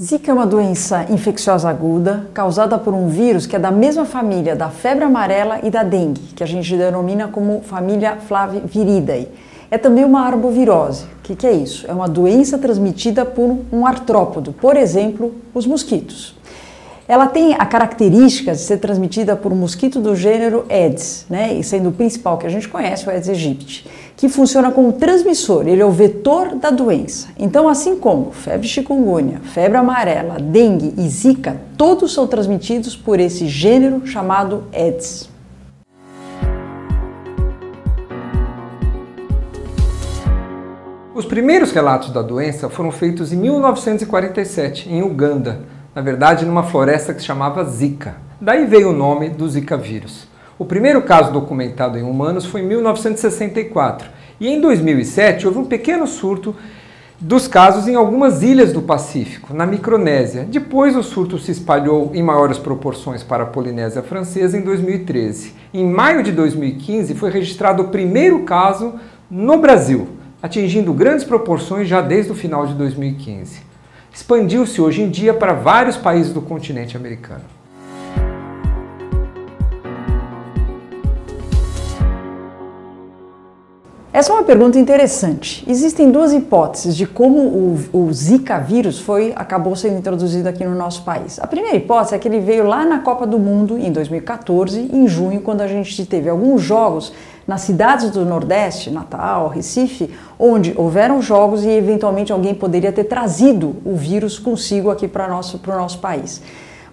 Zika é uma doença infecciosa aguda causada por um vírus que é da mesma família da febre amarela e da dengue, que a gente denomina como família Flaviviridae. É também uma arbovirose. O que é isso? É uma doença transmitida por um artrópodo, por exemplo, os mosquitos. Ela tem a característica de ser transmitida por um mosquito do gênero Aedes, né? E sendo o principal que a gente conhece, o Aedes aegypti, que funciona como transmissor, ele é o vetor da doença. Então, assim como febre chikungunya, febre amarela, dengue e zika, todos são transmitidos por esse gênero chamado Aedes. Os primeiros relatos da doença foram feitos em 1947, em Uganda, na verdade numa floresta que se chamava Zika. Daí veio o nome do Zika vírus. O primeiro caso documentado em humanos foi em 1964 e em 2007 houve um pequeno surto dos casos em algumas ilhas do Pacífico, na Micronésia. Depois o surto se espalhou em maiores proporções para a Polinésia Francesa em 2013. Em maio de 2015 foi registrado o primeiro caso no Brasil, atingindo grandes proporções já desde o final de 2015. Expandiu-se hoje em dia para vários países do continente americano. Essa é uma pergunta interessante. Existem duas hipóteses de como o Zika vírus acabou sendo introduzido aqui no nosso país. A primeira hipótese é que ele veio lá na Copa do Mundo em 2014, em junho, quando a gente teve alguns jogos nas cidades do Nordeste, Natal, Recife, onde houveram jogos e eventualmente alguém poderia ter trazido o vírus consigo aqui para o nosso país.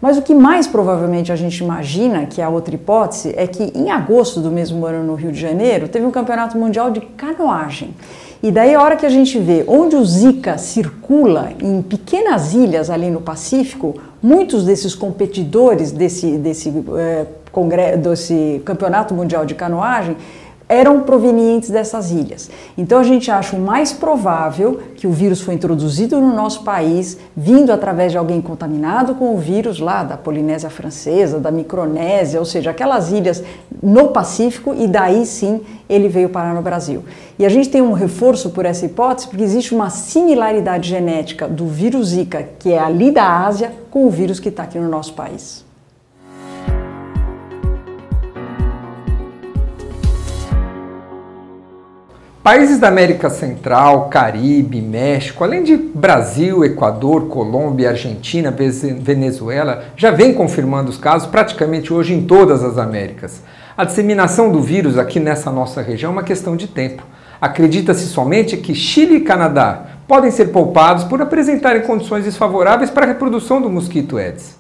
Mas o que mais provavelmente a gente imagina, que é a outra hipótese, é que em agosto do mesmo ano no Rio de Janeiro teve um campeonato mundial de canoagem. E daí a hora que a gente vê onde o Zika circula em pequenas ilhas ali no Pacífico, muitos desses competidores desse campeonato mundial de canoagem eram provenientes dessas ilhas. Então a gente acha o mais provável que o vírus foi introduzido no nosso país, vindo através de alguém contaminado com o vírus lá da Polinésia Francesa, da Micronésia, ou seja, aquelas ilhas no Pacífico, e daí sim ele veio parar no Brasil. E a gente tem um reforço por essa hipótese, porque existe uma similaridade genética do vírus Zika, que é ali da Ásia, com o vírus que está aqui no nosso país. Países da América Central, Caribe, México, além de Brasil, Equador, Colômbia, Argentina, Venezuela, já vem confirmando os casos praticamente hoje em todas as Américas. A disseminação do vírus aqui nessa nossa região é uma questão de tempo. Acredita-se somente que Chile e Canadá podem ser poupados por apresentarem condições desfavoráveis para a reprodução do mosquito Aedes.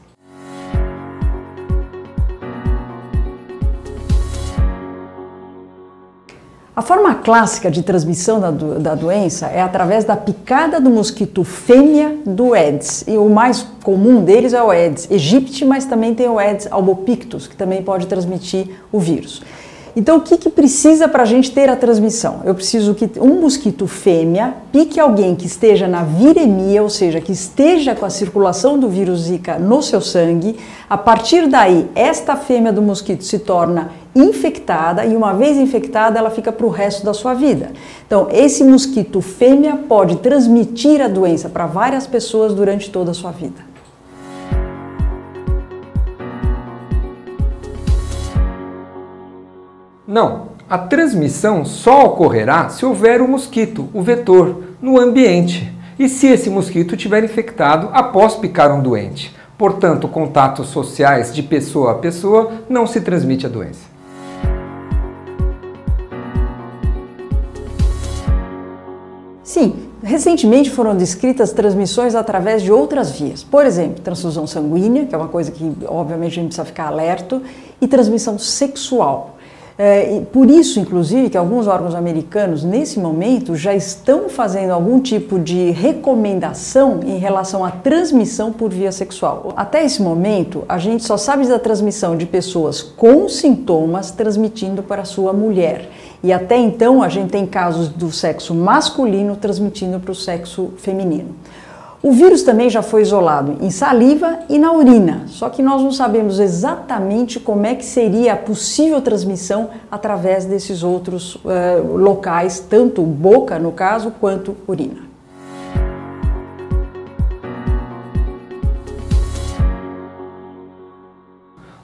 A forma clássica de transmissão da doença é através da picada do mosquito fêmea do Aedes. E o mais comum deles é o Aedes aegypti, mas também tem o Aedes albopictus, que também pode transmitir o vírus. Então, o que precisa para a gente ter a transmissão? Eu preciso que um mosquito fêmea pique alguém que esteja na viremia, ou seja, que esteja com a circulação do vírus Zika no seu sangue. A partir daí, esta fêmea do mosquito se torna infectada e uma vez infectada, ela fica para o resto da sua vida. Então, esse mosquito fêmea pode transmitir a doença para várias pessoas durante toda a sua vida. Não, a transmissão só ocorrerá se houver o mosquito, o vetor, no ambiente e se esse mosquito estiver infectado após picar um doente. Portanto, contatos sociais de pessoa a pessoa não se transmite a doença. Sim, recentemente foram descritas transmissões através de outras vias. Por exemplo, transfusão sanguínea, que é uma coisa que obviamente a gente precisa ficar alerta, e transmissão sexual. Por isso, inclusive, que alguns órgãos americanos, nesse momento, já estão fazendo algum tipo de recomendação em relação à transmissão por via sexual. Até esse momento, a gente só sabe da transmissão de pessoas com sintomas transmitindo para a sua mulher. E até então, a gente tem casos do sexo masculino transmitindo para o sexo feminino. O vírus também já foi isolado em saliva e na urina, só que nós não sabemos exatamente como é que seria a possível transmissão através desses outros locais, tanto boca, no caso, quanto urina.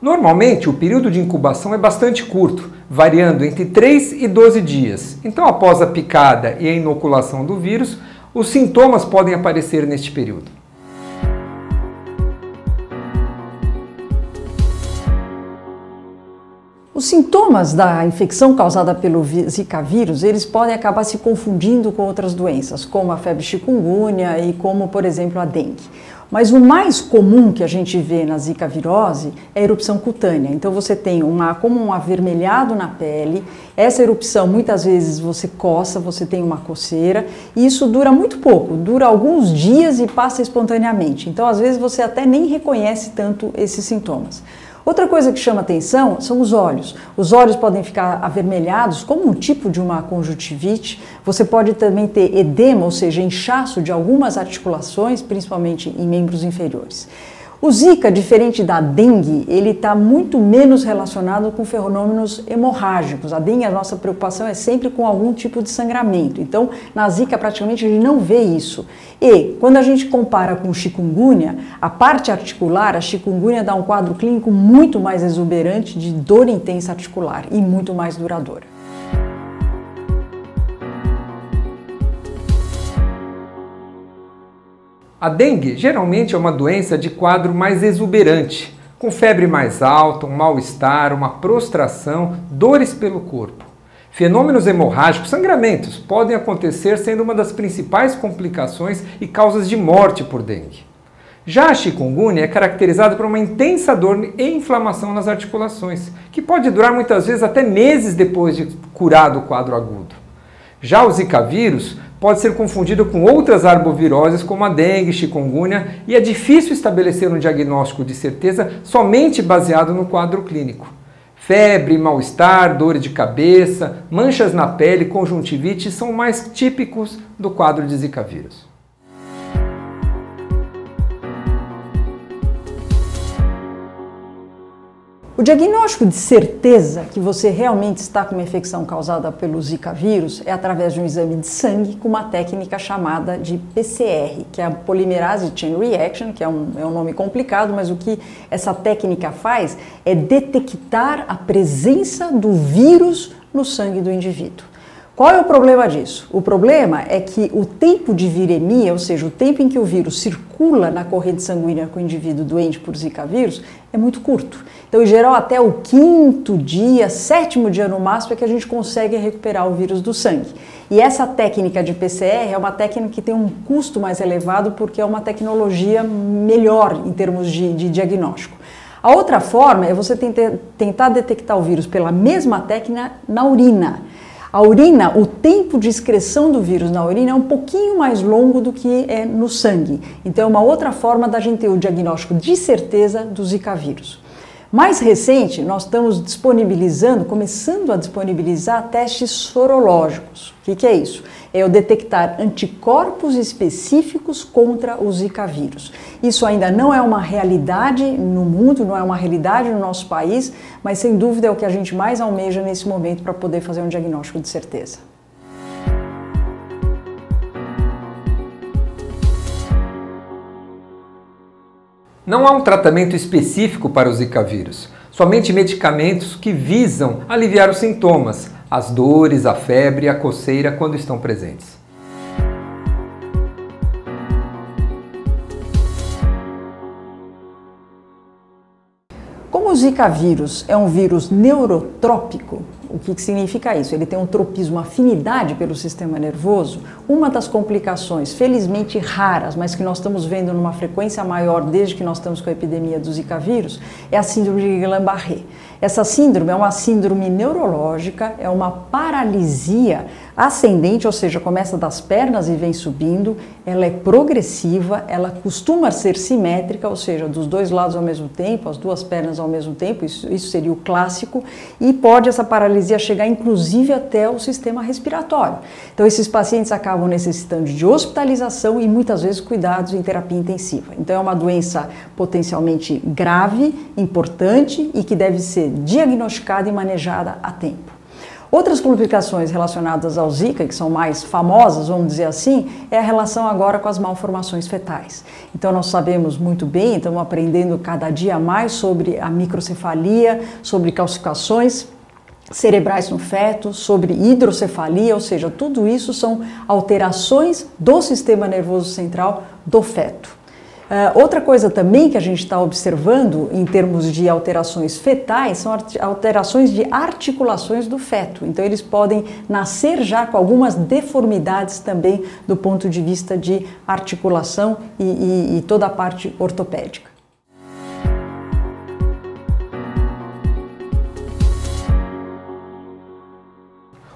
Normalmente, o período de incubação é bastante curto, variando entre 3 e 12 dias. Então, após a picada e a inoculação do vírus, os sintomas podem aparecer neste período. Os sintomas da infecção causada pelo Zika vírus, eles podem acabar se confundindo com outras doenças, como a febre chikungunya e como, por exemplo, a dengue. Mas o mais comum que a gente vê na Zika virose é a erupção cutânea. Então você tem como um avermelhado na pele, essa erupção muitas vezes você coça, você tem uma coceira, e isso dura muito pouco, dura alguns dias e passa espontaneamente. Então às vezes você até nem reconhece tanto esses sintomas. Outra coisa que chama atenção são os olhos. Os olhos podem ficar avermelhados como um tipo de uma conjuntivite. Você pode também ter edema, ou seja, inchaço de algumas articulações, principalmente em membros inferiores. O Zika, diferente da dengue, ele está muito menos relacionado com fenômenos hemorrágicos. A dengue, a nossa preocupação é sempre com algum tipo de sangramento. Então, na Zika, praticamente, a gente não vê isso. E, quando a gente compara com o chikungunya, a parte articular, a chikungunya dá um quadro clínico muito mais exuberante de dor intensa articular e muito mais duradoura. A dengue geralmente é uma doença de quadro mais exuberante, com febre mais alta, um mal-estar, uma prostração, dores pelo corpo. Fenômenos hemorrágicos, sangramentos, podem acontecer sendo uma das principais complicações e causas de morte por dengue. Já a chikungunya é caracterizada por uma intensa dor e inflamação nas articulações, que pode durar muitas vezes até meses depois de curado o quadro agudo. Já o Zika vírus pode ser confundido com outras arboviroses como a dengue, chikungunya, e é difícil estabelecer um diagnóstico de certeza somente baseado no quadro clínico. Febre, mal-estar, dores de cabeça, manchas na pele, conjuntivite são mais típicos do quadro de Zika vírus. O diagnóstico de certeza que você realmente está com uma infecção causada pelo Zika vírus é através de um exame de sangue com uma técnica chamada de PCR, que é a Polymerase Chain Reaction, que é um nome complicado, mas o que essa técnica faz é detectar a presença do vírus no sangue do indivíduo. Qual é o problema disso? O problema é que o tempo de viremia, ou seja, o tempo em que o vírus circula na corrente sanguínea com o indivíduo doente por Zika vírus, é muito curto. Então, em geral, até o 5º dia, 7º dia no máximo, é que a gente consegue recuperar o vírus do sangue. E essa técnica de PCR é uma técnica que tem um custo mais elevado porque é uma tecnologia melhor em termos de diagnóstico. A outra forma é você tentar detectar o vírus pela mesma técnica na urina. A urina, o tempo de excreção do vírus na urina é um pouquinho mais longo do que é no sangue. Então é uma outra forma da gente ter o diagnóstico de certeza do Zika vírus. Mais recente, nós estamos começando a disponibilizar testes sorológicos. O que é isso? É eu detectar anticorpos específicos contra o Zika vírus. Isso ainda não é uma realidade no mundo, não é uma realidade no nosso país, mas sem dúvida é o que a gente mais almeja nesse momento para poder fazer um diagnóstico de certeza. Não há um tratamento específico para o Zika vírus, somente medicamentos que visam aliviar os sintomas, as dores, a febre e a coceira quando estão presentes. Como o Zika vírus é um vírus neurotrópico, o que significa isso? Ele tem um tropismo, uma afinidade pelo sistema nervoso. Uma das complicações, felizmente raras, mas que nós estamos vendo numa frequência maior desde que nós estamos com a epidemia do Zika vírus, é a síndrome de Guillain-Barré. Essa síndrome é uma síndrome neurológica, é uma paralisia ascendente, ou seja, começa das pernas e vem subindo, ela é progressiva, ela costuma ser simétrica, ou seja, dos dois lados ao mesmo tempo, as duas pernas ao mesmo tempo, isso seria o clássico, e pode essa paralisia chegar inclusive até o sistema respiratório. Então esses pacientes acabam necessitando de hospitalização e muitas vezes cuidados em terapia intensiva. Então é uma doença potencialmente grave, importante e que deve ser diagnosticada e manejada a tempo. Outras complicações relacionadas ao Zika, que são mais famosas, vamos dizer assim, é a relação agora com as malformações fetais. Então nós sabemos muito bem, estamos aprendendo cada dia mais sobre a microcefalia, sobre calcificações cerebrais no feto, sobre hidrocefalia, ou seja, tudo isso são alterações do sistema nervoso central do feto. Outra coisa também que a gente está observando em termos de alterações fetais são alterações de articulações do feto. Então eles podem nascer já com algumas deformidades também do ponto de vista de articulação e toda a parte ortopédica.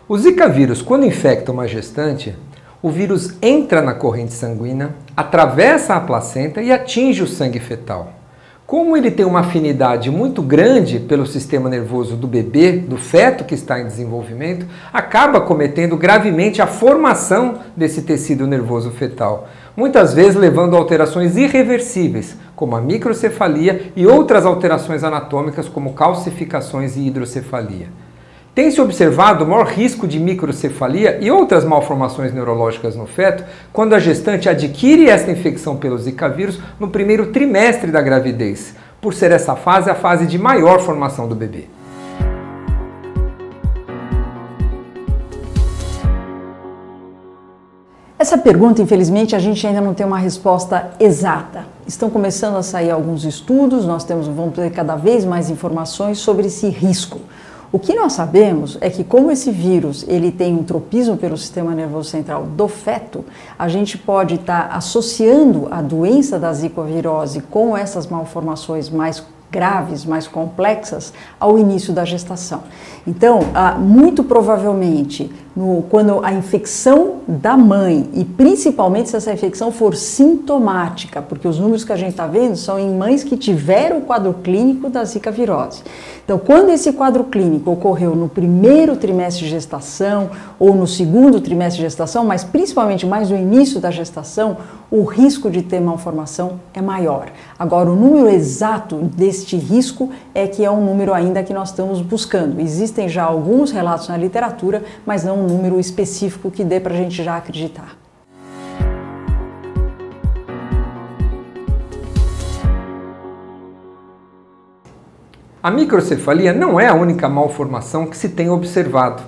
O Zika vírus, quando infecta uma gestante, o vírus entra na corrente sanguínea, atravessa a placenta e atinge o sangue fetal. Como ele tem uma afinidade muito grande pelo sistema nervoso do bebê, do feto que está em desenvolvimento, acaba cometendo gravemente a formação desse tecido nervoso fetal, muitas vezes levando a alterações irreversíveis, como a microcefalia e outras alterações anatômicas como calcificações e hidrocefalia. Tem-se observado o maior risco de microcefalia e outras malformações neurológicas no feto quando a gestante adquire esta infecção pelo Zika vírus no primeiro trimestre da gravidez, por ser essa fase a fase de maior formação do bebê. Essa pergunta, infelizmente, a gente ainda não tem uma resposta exata. Estão começando a sair alguns estudos, vamos ter cada vez mais informações sobre esse risco. O que nós sabemos é que como esse vírus ele tem um tropismo pelo sistema nervoso central do feto, a gente pode estar associando a doença da zicovirose com essas malformações mais graves, mais complexas, ao início da gestação. Então, muito provavelmente, quando a infecção da mãe, e principalmente se essa infecção for sintomática, porque os números que a gente está vendo são em mães que tiveram o quadro clínico da Zika virose. Então, quando esse quadro clínico ocorreu no primeiro trimestre de gestação ou no segundo trimestre de gestação, mas principalmente mais no início da gestação, o risco de ter malformação é maior. Agora, o número exato deste risco é que é um número ainda que nós estamos buscando. Existem já alguns relatos na literatura, mas não um número específico que dê para a gente já acreditar. A microcefalia não é a única malformação que se tem observado.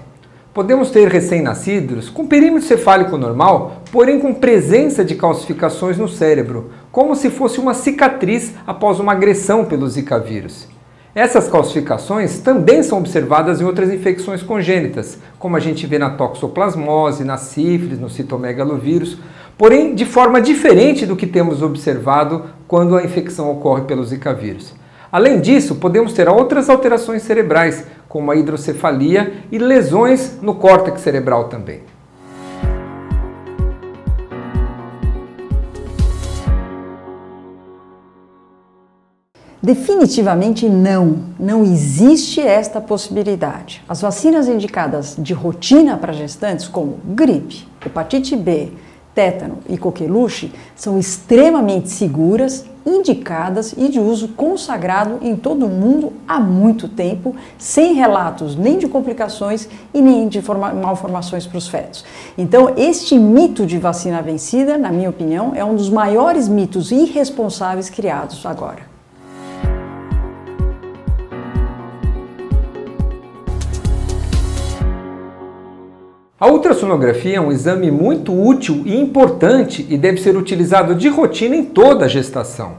Podemos ter recém-nascidos com perímetro cefálico normal, porém com presença de calcificações no cérebro, como se fosse uma cicatriz após uma agressão pelo Zika vírus. Essas calcificações também são observadas em outras infecções congênitas, como a gente vê na toxoplasmose, na sífilis, no citomegalovírus, porém de forma diferente do que temos observado quando a infecção ocorre pelo Zika vírus. Além disso, podemos ter outras alterações cerebrais, como a hidrocefalia e lesões no córtex cerebral também. Definitivamente não existe esta possibilidade. As vacinas indicadas de rotina para gestantes, como gripe, hepatite B, tétano e coqueluche, são extremamente seguras, indicadas e de uso consagrado em todo o mundo há muito tempo, sem relatos nem de complicações e nem de malformações para os fetos. Então, este mito de vacina vencida, na minha opinião, é um dos maiores mitos irresponsáveis criados agora. A ultrassonografia é um exame muito útil e importante e deve ser utilizado de rotina em toda a gestação.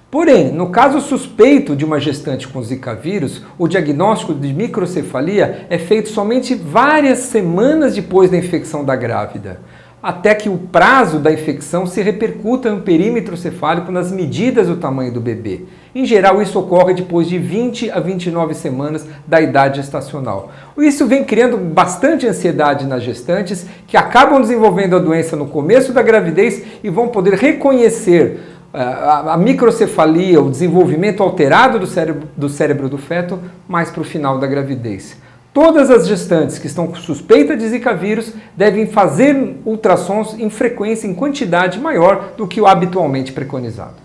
Porém, no caso suspeito de uma gestante com Zika vírus, o diagnóstico de microcefalia é feito somente várias semanas depois da infecção da grávida, até que o prazo da infecção se repercuta no perímetro cefálico nas medidas do tamanho do bebê. Em geral, isso ocorre depois de 20 a 29 semanas da idade gestacional. Isso vem criando bastante ansiedade nas gestantes, que acabam desenvolvendo a doença no começo da gravidez e vão poder reconhecer a microcefalia, o desenvolvimento alterado do cérebro do feto, mais para o final da gravidez. Todas as gestantes que estão com suspeita de Zika vírus devem fazer ultrassons em frequência, em quantidade maior do que o habitualmente preconizado.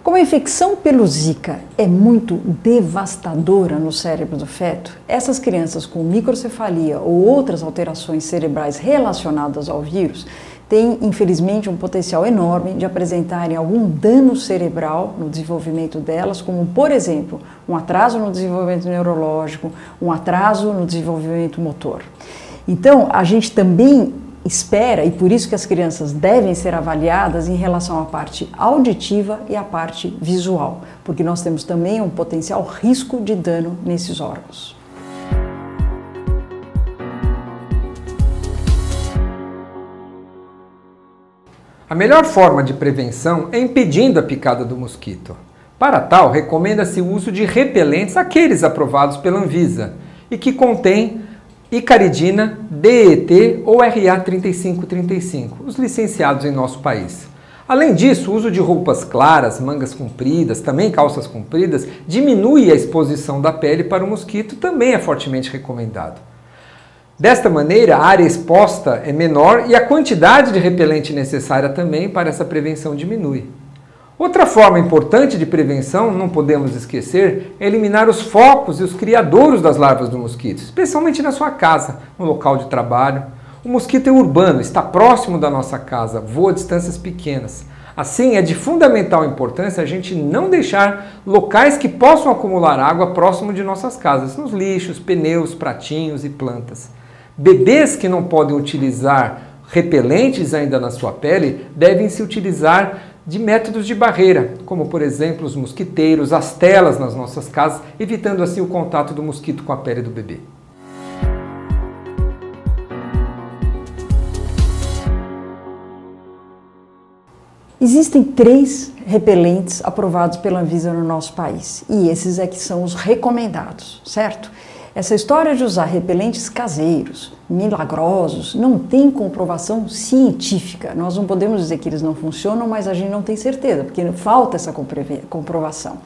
Como a infecção pelo Zika é muito devastadora no cérebro do feto, essas crianças com microcefalia ou outras alterações cerebrais relacionadas ao vírus têm, infelizmente, um potencial enorme de apresentarem algum dano cerebral no desenvolvimento delas, como, por exemplo, um atraso no desenvolvimento neurológico, um atraso no desenvolvimento motor. Então, a gente também espera, e por isso que as crianças devem ser avaliadas em relação à parte auditiva e à parte visual, porque nós temos também um potencial risco de dano nesses órgãos. A melhor forma de prevenção é impedindo a picada do mosquito. Para tal, recomenda-se o uso de repelentes, aqueles aprovados pela Anvisa, e que contêm icaridina, DET ou RA3535, os licenciados em nosso país. Além disso, o uso de roupas claras, mangas compridas, também calças compridas, diminui a exposição da pele para o mosquito, também é fortemente recomendado. Desta maneira, a área exposta é menor e a quantidade de repelente necessária também para essa prevenção diminui. Outra forma importante de prevenção, não podemos esquecer, é eliminar os focos e os criadouros das larvas do mosquito, especialmente na sua casa, no local de trabalho. O mosquito é urbano, está próximo da nossa casa, voa a distâncias pequenas. Assim, é de fundamental importância a gente não deixar locais que possam acumular água próximo de nossas casas, nos lixos, pneus, pratinhos e plantas. Bebês que não podem utilizar repelentes ainda na sua pele devem se utilizar de métodos de barreira, como por exemplo os mosquiteiros, as telas nas nossas casas, evitando assim o contato do mosquito com a pele do bebê. Existem 3 repelentes aprovados pela Anvisa no nosso país, e esses é que são os recomendados, certo? Essa história de usar repelentes caseiros, milagrosos, não tem comprovação científica. Nós não podemos dizer que eles não funcionam, mas a gente não tem certeza, porque falta essa comprovação.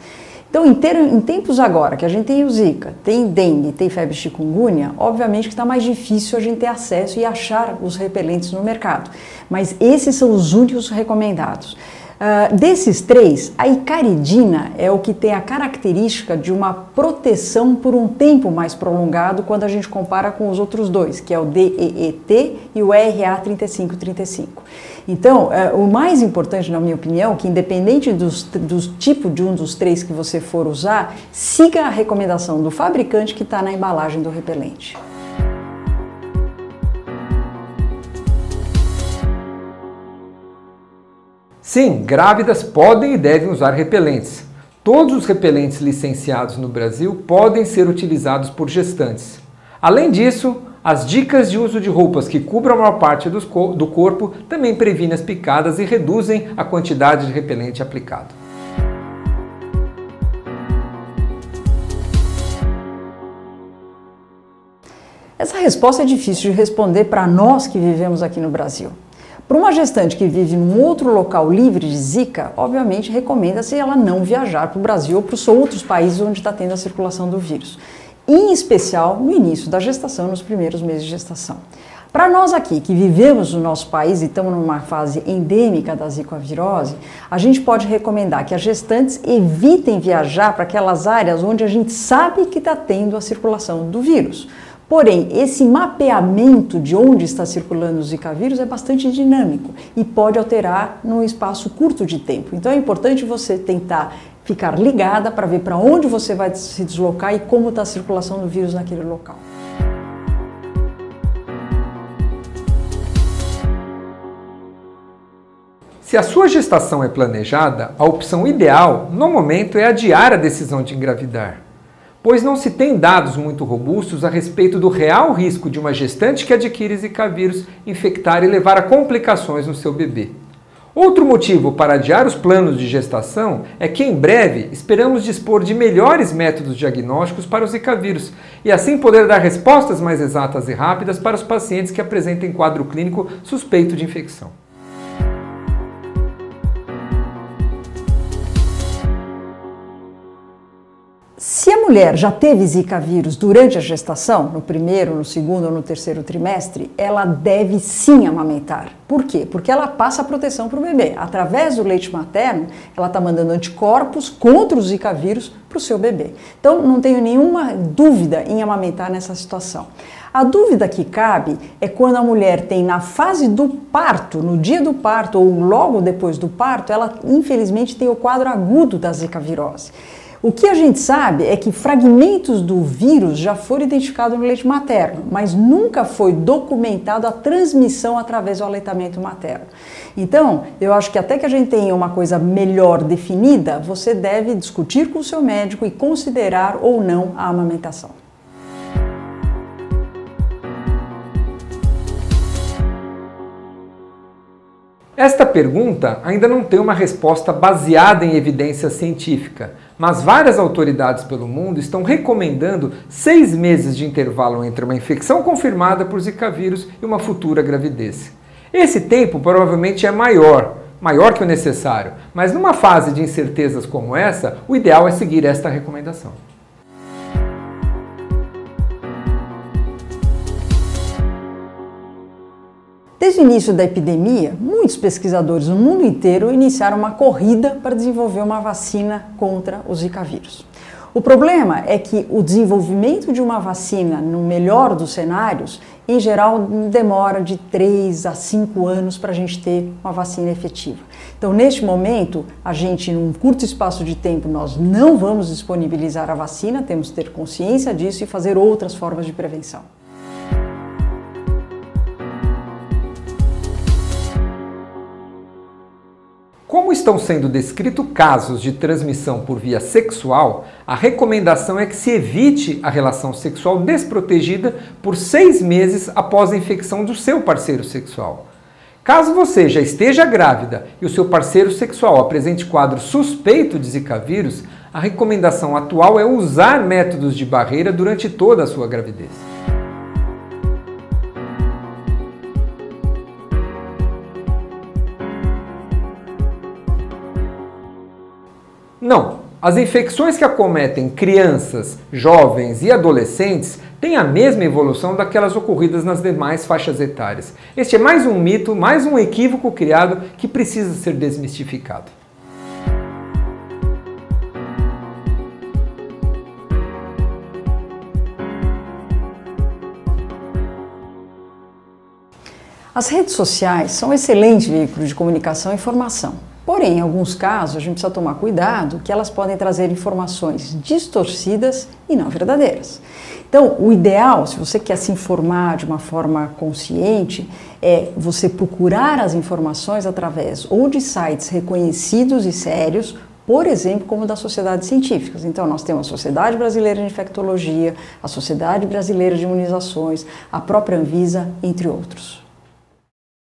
Então, em tempos agora que a gente tem o Zika, tem dengue, tem febre chikungunya, obviamente que está mais difícil a gente ter acesso e achar os repelentes no mercado. Mas esses são os únicos recomendados. Desses 3, a icaridina é o que tem a característica de uma proteção por um tempo mais prolongado quando a gente compara com os outros 2, que é o DEET e o RA3535. Então, o mais importante, na minha opinião, que independente do tipo de um dos 3 que você for usar, siga a recomendação do fabricante que está na embalagem do repelente. Sim, grávidas podem e devem usar repelentes. Todos os repelentes licenciados no Brasil podem ser utilizados por gestantes. Além disso, as dicas de uso de roupas que cubram a maior parte do corpo também previnem as picadas e reduzem a quantidade de repelente aplicado. Essa resposta é difícil de responder para nós que vivemos aqui no Brasil. Para uma gestante que vive num outro local livre de Zika, obviamente recomenda-se ela não viajar para o Brasil ou para os outros países onde está tendo a circulação do vírus, em especial no início da gestação, nos primeiros meses de gestação. Para nós aqui, que vivemos no nosso país e estamos numa fase endêmica da zicovirose, a gente pode recomendar que as gestantes evitem viajar para aquelas áreas onde a gente sabe que está tendo a circulação do vírus. Porém, esse mapeamento de onde está circulando o Zika vírus é bastante dinâmico e pode alterar num espaço curto de tempo. Então é importante você tentar ficar ligada para ver para onde você vai se deslocar e como está a circulação do vírus naquele local. Se a sua gestação é planejada, a opção ideal, no momento, é adiar a decisão de engravidar, pois não se tem dados muito robustos a respeito do real risco de uma gestante que adquire Zika vírus infectar e levar a complicações no seu bebê. Outro motivo para adiar os planos de gestação é que em breve esperamos dispor de melhores métodos diagnósticos para o Zika vírus e assim poder dar respostas mais exatas e rápidas para os pacientes que apresentem quadro clínico suspeito de infecção. Se a mulher já teve Zika vírus durante a gestação, no primeiro, no segundo ou no terceiro trimestre, ela deve sim amamentar. Por quê? Porque ela passa a proteção para o bebê. Através do leite materno, ela está mandando anticorpos contra o Zika vírus para o seu bebê. Então, não tenho nenhuma dúvida em amamentar nessa situação. A dúvida que cabe é quando a mulher tem na fase do parto, no dia do parto ou logo depois do parto, ela infelizmente tem o quadro agudo da Zika virose. O que a gente sabe é que fragmentos do vírus já foram identificados no leite materno, mas nunca foi documentado a transmissão através do aleitamento materno. Então, eu acho que até que a gente tenha uma coisa melhor definida, você deve discutir com o seu médico e considerar ou não a amamentação. Esta pergunta ainda não tem uma resposta baseada em evidência científica, mas várias autoridades pelo mundo estão recomendando 6 meses de intervalo entre uma infecção confirmada por Zika vírus e uma futura gravidez. Esse tempo provavelmente é maior que o necessário, mas numa fase de incertezas como essa, o ideal é seguir esta recomendação. Desde o início da epidemia, muitos pesquisadores no mundo inteiro iniciaram uma corrida para desenvolver uma vacina contra o Zika vírus. O problema é que o desenvolvimento de uma vacina, no melhor dos cenários, em geral demora de 3 a 5 anos para a gente ter uma vacina efetiva. Então, neste momento, a gente, num curto espaço de tempo, nós não vamos disponibilizar a vacina, temos que ter consciência disso e fazer outras formas de prevenção. Como estão sendo descritos casos de transmissão por via sexual, a recomendação é que se evite a relação sexual desprotegida por 6 meses após a infecção do seu parceiro sexual. Caso você já esteja grávida e o seu parceiro sexual apresente quadro suspeito de Zika vírus, a recomendação atual é usar métodos de barreira durante toda a sua gravidez. Não, as infecções que acometem crianças, jovens e adolescentes têm a mesma evolução daquelas ocorridas nas demais faixas etárias. Este é mais um mito, mais um equívoco criado que precisa ser desmistificado. As redes sociais são um excelente veículo de comunicação e informação. Porém, em alguns casos, a gente precisa tomar cuidado que elas podem trazer informações distorcidas e não verdadeiras. Então, o ideal, se você quer se informar de uma forma consciente, é você procurar as informações através ou de sites reconhecidos e sérios, por exemplo, como das sociedades científicas. Então, nós temos a Sociedade Brasileira de Infectologia, a Sociedade Brasileira de Imunizações, a própria Anvisa, entre outros.